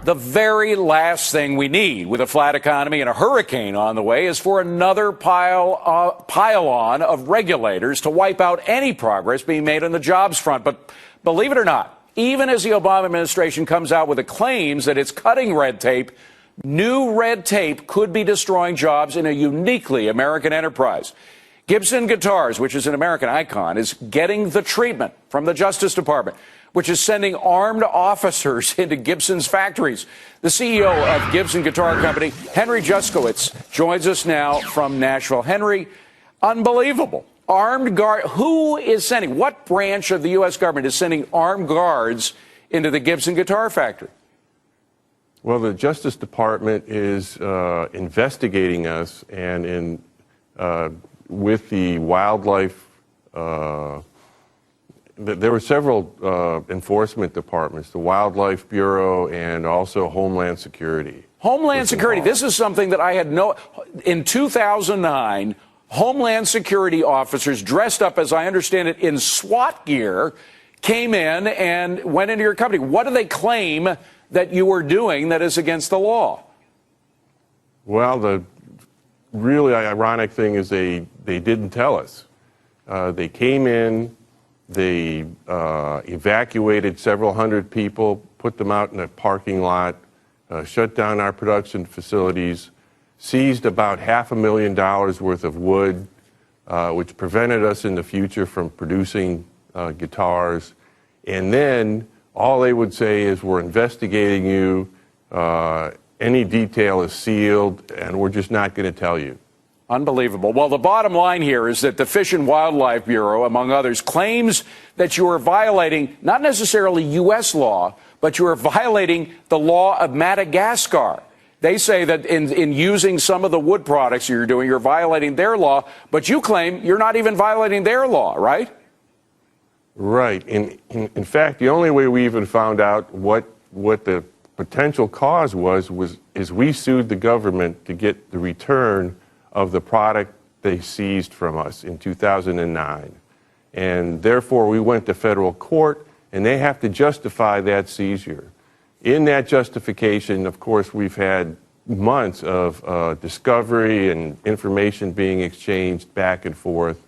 The very last thing we need with a flat economy and a hurricane on the way is for another pile-on of regulators to wipe out any progress being made on the jobs front. But believe it or not, even as the Obama administration comes out with the claims that it's cutting red tape, new red tape could be destroying jobs in a uniquely American enterprise. Gibson Guitars, which is an American icon, is getting the treatment from the Justice Department, which is sending armed officers into Gibson's factories. The CEO of Gibson Guitar Company, Henry Juskowitz, joins us now from Nashville. Henry, unbelievable. Armed guard. Who is sending? What branch of the U.S. government is sending armed guards into the Gibson Guitar factory? Well, the Justice Department is investigating us, and with the wildlife, there were several enforcement departments, the Wildlife Bureau and also Homeland Security. Homeland Security. This is something that I had in 2009, Homeland Security officers dressed up, as I understand it, in SWAT gear, came in and went into your company. What do they claim that you were doing that is against the law? Well, the really ironic thing is they didn't tell us. They came in, they evacuated several hundred people, put them out in a parking lot, shut down our production facilities, seized about $500,000 worth of wood, which prevented us in the future from producing guitars. And then all they would say is, we're investigating you, any detail is sealed, and we're just not going to tell you. Unbelievable. Well, the bottom line here is that the Fish and Wildlife Bureau, among others, claims that you are violating not necessarily U.S. law, but you are violating the law of Madagascar. They say that in using some of the wood products you're doing, you're violating their law, but you claim you're not even violating their law, right? Right. In fact, the only way we even found out what the potential cause is we sued the government to get the return of the product they seized from us in 2009. And therefore, we went to federal court, and they have to justify that seizure. In that justification, of course, we've had months of discovery and information being exchanged back and forth.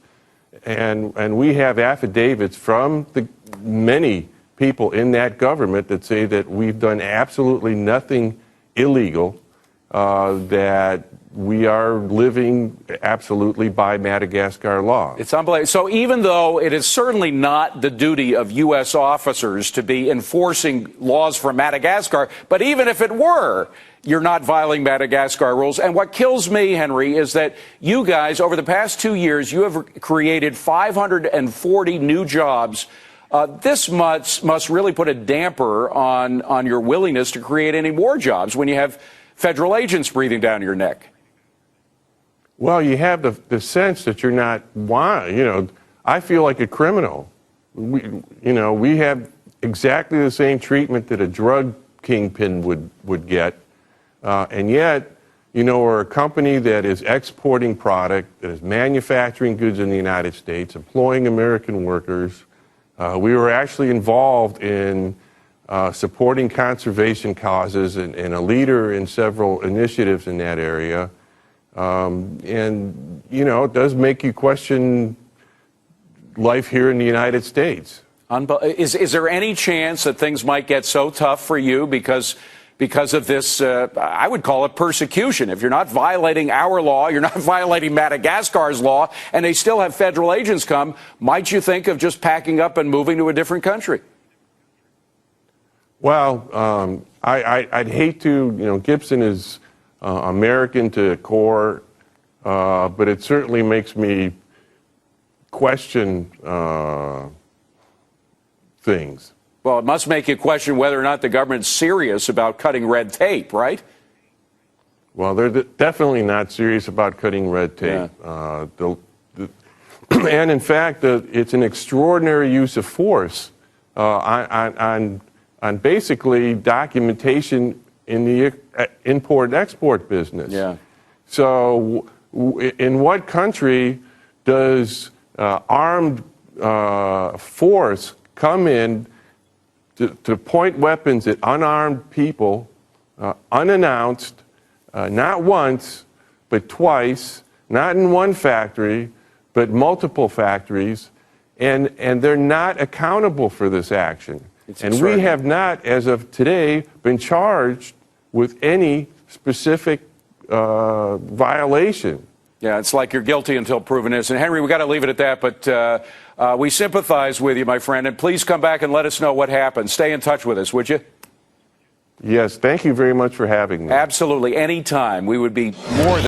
And we have affidavits from the many people in that government that say that we've done absolutely nothing illegal, that we are living absolutely by Madagascar law. It's unbelievable. So even though it is certainly not the duty of U.S. officers to be enforcing laws from Madagascar, but even if it were, you're not violating Madagascar rules. And what kills me, Henry, is that you guys, over the past 2 years, you have created 540 new jobs. This must really put a damper on your willingness to create any more jobs when you have federal agents breathing down your neck. Well, you have the sense that you're not, I feel like a criminal. We have exactly the same treatment that a drug kingpin would get. And yet, we're a company that is exporting product, that is manufacturing goods in the United States, employing American workers. We were actually involved in supporting conservation causes and a leader in several initiatives in that area. It does make you question life here in the United States. Is there any chance that things might get so tough for you because of this, I would call it persecution? If you're not violating our law, you're not violating Madagascar's law, and they still have federal agents come, might you think of just packing up and moving to a different country? Well, I'd hate to, Gibson is American to the core, but it certainly makes me question things. Well, it must make you question whether or not the government's serious about cutting red tape, right? Well, they're definitely not serious about cutting red tape. Yeah. And in fact, it's an extraordinary use of force on basically documentation in the import and export business. Yeah. So in what country does armed force come in to point weapons at unarmed people unannounced, not once, but twice, not in one factory, but multiple factories, and they're not accountable for this action. And we have not, as of today, been charged with any specific violation. Yeah, it's like you're guilty until proven innocent. Henry, we got to leave it at that, but we sympathize with you, my friend, and please come back and let us know what happened. Stay in touch with us, would you? Yes, thank you very much for having me. Absolutely. Anytime. We would be more than